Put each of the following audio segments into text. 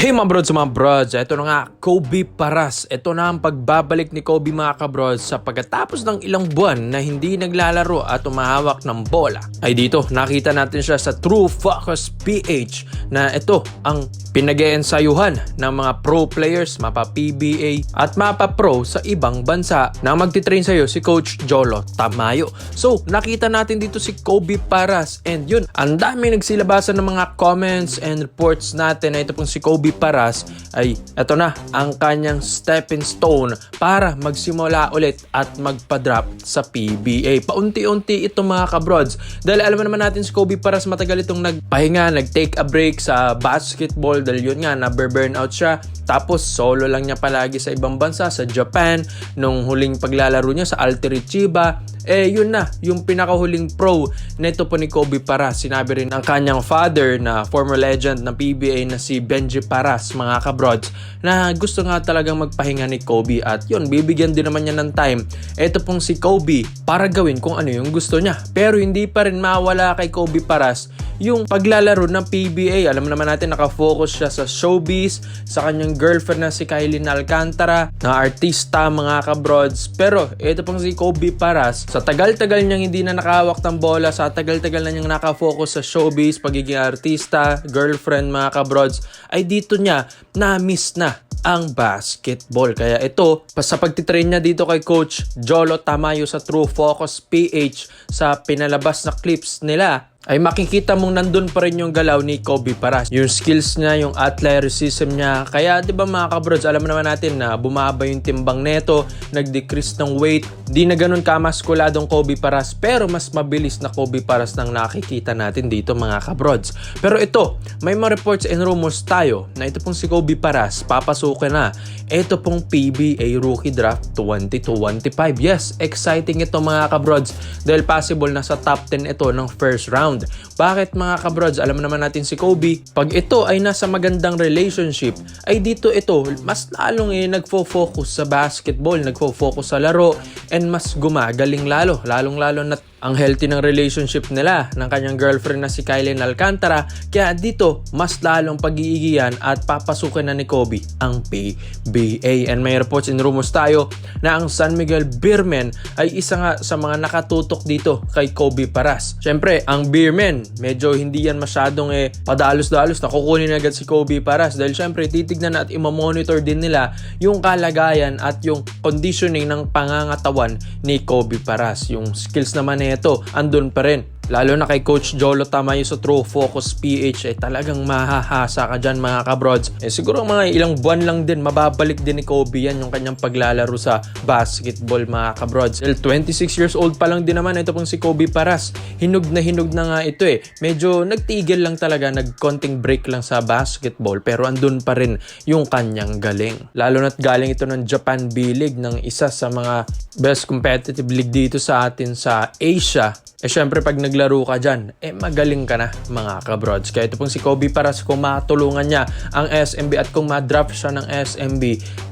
Hey mga brods, ito na nga, Kobe Paras. Ito na ang pagbabalik ni Kobe mga kabrods sa pagkatapos ng ilang buwan na hindi naglalaro at umahawak ng bola. Ay dito, nakita natin siya sa True Focus PH na ito ang pinag-eensayuhan ng mga pro players, mapa PBA at mapa pro sa ibang bansa na magtitrain sa'yo si Coach Jolo Tamayo. So, nakita natin dito si Kobe Paras and yun, ang dami nagsilabasan ng mga comments and reports natin na ito pong si Kobe Paras ay ito na ang kanyang stepping stone para magsimula ulit at magpa-drop sa PBA. Paunti-unti ito mga kabrods dahil alam naman natin si Kobe Paras matagal itong nagpahinga, nag-take a break sa basketball dahil yun nga, na-burnout siya. Tapos solo lang niya palagi sa ibang bansa, sa Japan, nung huling paglalaro niya sa Altery Chiba. Yun na, yung pinakahuling pro nito po ni Kobe Paras. Sinabi rin ng kanyang father na former legend ng PBA na si Benji Paras, mga kabrods, na gusto nga talagang magpahinga ni Kobe at yun, bibigyan din naman niya ng time. Ito pong si Kobe para gawin kung ano yung gusto niya. Pero hindi pa rin mawala kay Kobe Paras yung paglalaro ng PBA. Alam naman natin nakafocus siya sa showbiz, sa kanyang girlfriend na si Kylie Alcantara, na artista mga kabrods. Pero ito pong si Kobe Paras, sa tagal-tagal niyang hindi na nakahawak ng bola, sa tagal-tagal na niyang nakafocus sa showbiz, pagiging artista, girlfriend mga kabrods, ay dito niya na-miss na ang basketball. Kaya ito, sa pagtitrain niya dito kay Coach Jolo Tamayo sa True Focus PH, sa pinalabas na clips nila, ay makikita mong nandun pa rin yung galaw ni Kobe Paras. Yung skills niya, yung athleticism niya. Kaya 'di ba mga kabrods, alam naman natin na bumaba yung timbang neto, nag-decrease ng weight. Di na ganun kamaskuladong Kobe Paras, pero mas mabilis na Kobe Paras nang nakikita natin dito mga kabrods. Pero ito, may mga reports and rumors tayo na ito pong si Kobe Paras papasukin na ito pong PBA Rookie Draft 2025. Yes, exciting ito mga kabrods dahil possible na sa top 10 ito ng first round. Bakit mga kabrods? Alam naman natin si Kobe, pag ito ay nasa magandang relationship, ay dito ito mas lalong nagfo-focus sa basketball, nagfo-focus sa laro, and mas gumagaling lalong-lalo na ang healthy ng relationship nila ng kanyang girlfriend na si Kylie Alcantara. Kaya dito, mas lalong pag-iigihan at papasukin na ni Kobe ang PBA. And may reports and rumors tayo na ang San Miguel Beermen ay isa nga sa mga nakatutok dito kay Kobe Paras. Siyempre, ang Beermen, medyo hindi yan masyadong padalos-dalos na kukunin agad si Kobe Paras dahil siyempre titignan at imamonitor din nila yung kalagayan at yung conditioning ng pangangatawan ni Kobe Paras. Yung skills naman ito, andun pa rin. Lalo na kay Coach Jolo Tamayo sa True Focus PH, talagang mahahasa ka dyan mga kabrods. Siguro mga ilang buwan lang din, mababalik din ni Kobe yan yung kanyang paglalaro sa basketball mga kabrods. 26 years old pa lang din naman ito pong si Kobe Paras. Hinog na nga ito Medyo nagtigil lang talaga, nagkonting break lang sa basketball, pero andun pa rin yung kanyang galing. Lalo na't galing ito ng Japan B-League, ng isa sa mga best competitive league dito sa atin sa Asia. Syempre pag naglaro ka dyan, magaling ka na mga kabrods. Kaya ito pong si Kobe Paras, kung matulungan niya ang SMB at kung ma-draft siya ng SMB,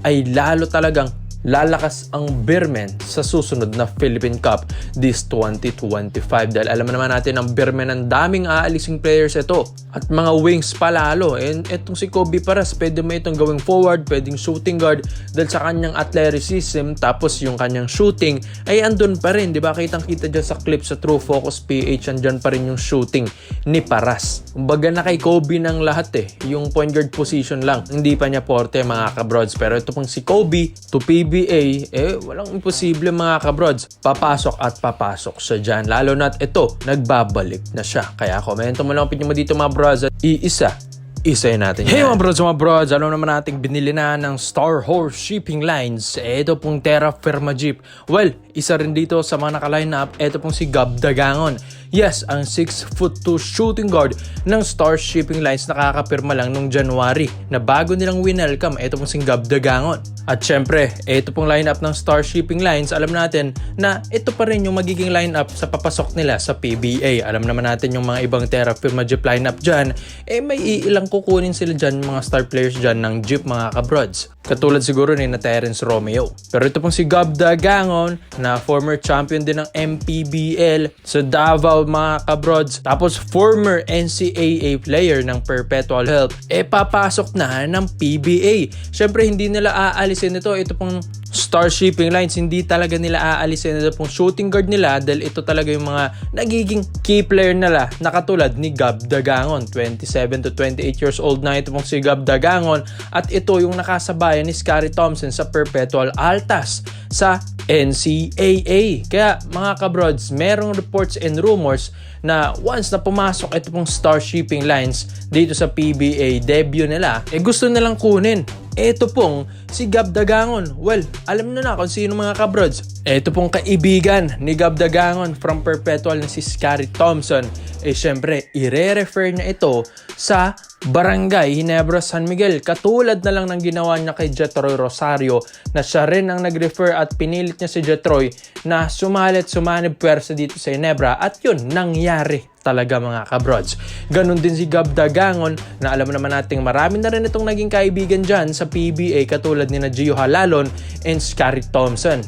ay lalo talagang lalakas ang Beermen sa susunod na Philippine Cup this 2025. Dahil alam naman natin ang Beermen, ang daming aalising players ito at mga wings palalo. And itong si Kobe Paras, pwede mo itong gawing forward, pwedeng shooting guard dahil sa kanyang athleticism, tapos yung kanyang shooting ay andun pa rin. Diba? Kitang-kita dyan sa clip sa True Focus PH, andyan pa rin yung shooting ni Paras. Kumbaga na kay Kobe ng lahat yung point guard position lang, hindi pa niya porte mga kabrods. Pero ito pong si Kobe to PBA, walang imposible mga kabrods. Papasok at papasok siya dyan. Lalo na't ito, nagbabalik na siya. Kaya komento mo lang opinion mo dito mga bros at isa natin yan. Hey mga brods, alam naman natin binili na ng Star Horse Shipping Lines. Ito pong Terra Firma Jeep. Well, isa rin dito sa mga naka-line up, ito pong si Gab Dagangon. Yes, ang 6'2" shooting guard ng Star Shipping Lines nakakapirma lang nung January na bago nilang winelcome ito pong si Gab Dagangon. At syempre, ito pong lineup ng Star Shipping Lines, alam natin na ito pa rin yung magiging lineup sa papasok nila sa PBA. Alam naman natin yung mga ibang Terra Firma Jeep lineup dyan, may ilang kukunin sila dyan, mga star players dyan ng Jeep mga kabrods. Katulad siguro ni na Terence Romeo. Pero ito pong si Gab Dagangon, na former champion din ng MPBL sa Davao mga kabrods. Tapos former NCAA player ng Perpetual Health. Papasok na ng PBA. Syempre hindi nila aalisin ito. Ito pong Star Shipping Lines, hindi talaga nila aalisin ito pong shooting guard nila dahil ito talaga yung mga nagiging key player nila na katulad ni Gab Dagangon. 27 to 28 years old na ito pong si Gab Dagangon at ito yung nakasabayan ni Scottie Thompson sa Perpetual Altas sa NCAA. Kaya mga kabrods, merong reports and rumors na once na pumasok ito pong Star Shipping Lines dito sa PBA debut nila, gusto nilang kunin ito pong si Gab Dagangon. Well, alam na kung sino mga kabrods. Ito pong kaibigan ni Gab Dagangon from Perpetual na si Scottie Thompson. Syempre, ire-refer na ito sa Barangay Ginebra San Miguel. Katulad na lang ng ginawa niya kay Jetroy Rosario na siya rin ang nag-refer at pinilit niya si Jetroy na sumanib pwersa dito sa Ginebra at yun, nangyari talaga mga kabrods. Ganon din si Gab Dagangon na alam naman nating marami na rin itong naging kaibigan dyan sa PBA katulad ni na Gio Halalon and Scottie Thompson.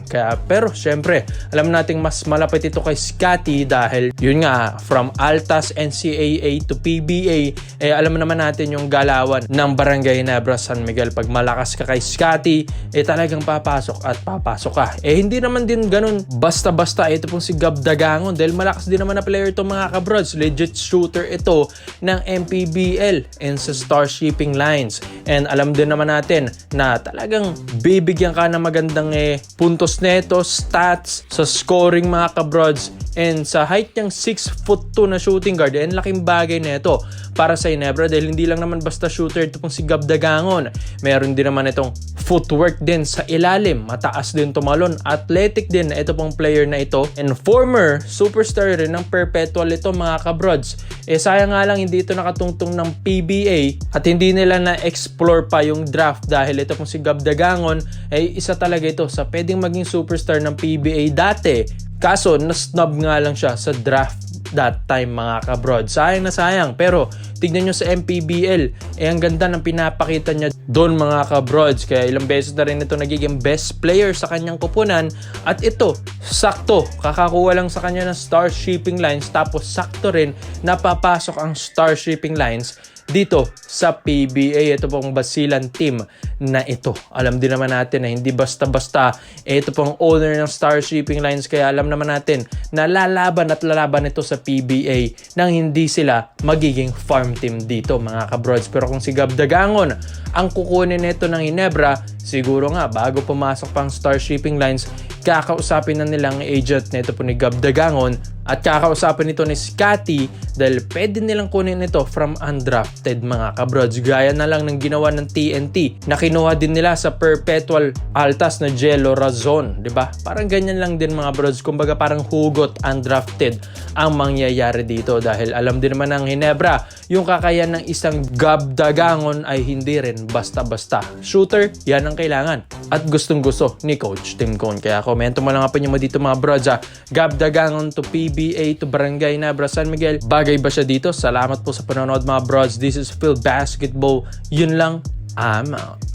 Pero syempre, alam nating mas malapit ito kay Scottie dahil yun nga, from Altas NCAA to PBA, alam naman natin yung galawan ng Barangay Ginebra San Miguel. Pag malakas ka kay Scottie, talagang papasok at papasok ka. Hindi naman din ganun basta-basta ito pong si Gab Dagangon dahil malakas din naman na player itong mga kabrods. Legit shooter ito ng MPBL and sa Star Shipping Lines. And alam din naman natin na talagang bibigyan ka ng magandang puntos neto, stats, sa scoring mga kabrods. And sa height niyang 6'2" na shooting guard, laking bagay nito para sa Ginebra dahil hindi lang naman basta shooter ito pong si Gab Dagangon. Meron din naman itong footwork din sa ilalim, mataas din tumalon, athletic din ito pong player na ito, and former superstar rin ng Perpetual ito mga kabrods. Sayang nga lang hindi ito nakatungtong ng PBA at hindi nila na-explore pa yung draft dahil ito pong si Gab Dagangon isa talaga ito sa pwedeng maging superstar ng PBA dati. Kaso, na-snub nga lang siya sa draft that time mga kabrod. Sayang na sayang. Pero, tignan nyo sa MPBL. Ang ganda ng pinapakita niya doon mga kabrods. Kaya ilang beses na rin ito nagiging best player sa kanyang kupunan. At ito, sakto. Kakakuha lang sa kanya ng Star Shipping Lines. Tapos, sakto rin napapasok ang Star Shipping Lines dito sa PBA. Ito pong Basilan team na ito. Alam din naman natin na hindi basta-basta ito pong owner ng Star Shipping Lines, kaya alam naman natin na lalaban ito sa PBA nang hindi sila magiging farm team dito mga kabrods. Pero kung si Gab Dagangon ang kukunin nito ng Ginebra, siguro nga bago pumasok pang Star Shipping Lines, kakausapin na nilang agent nito po ni Gab Dagangon at kakausapin nito ni Scottie dahil pwede nilang kunin ito from undrafted mga kabrods. Gaya na lang ng ginawa ng TNT na kinuha din nila sa Perpetual Altas na Jello Razon, di ba? Parang ganyan lang din mga brods. Kumbaga parang hugot undrafted ang mangyayari dito dahil alam din naman ng Ginebra yung kakayan ng isang Gab Dagangon ay hindi rin basta-basta. Shooter, yan ang kailangan at gustong-gusto ni Coach Tim Cone. Kaya komento mo lang mo dito mga brods. Gab Dagangon to PBA to Barangay Ginebra San Miguel. Bagay ba siya dito? Salamat po sa panonood mga brods. This is Phil Basketball. Yun lang. I'm out.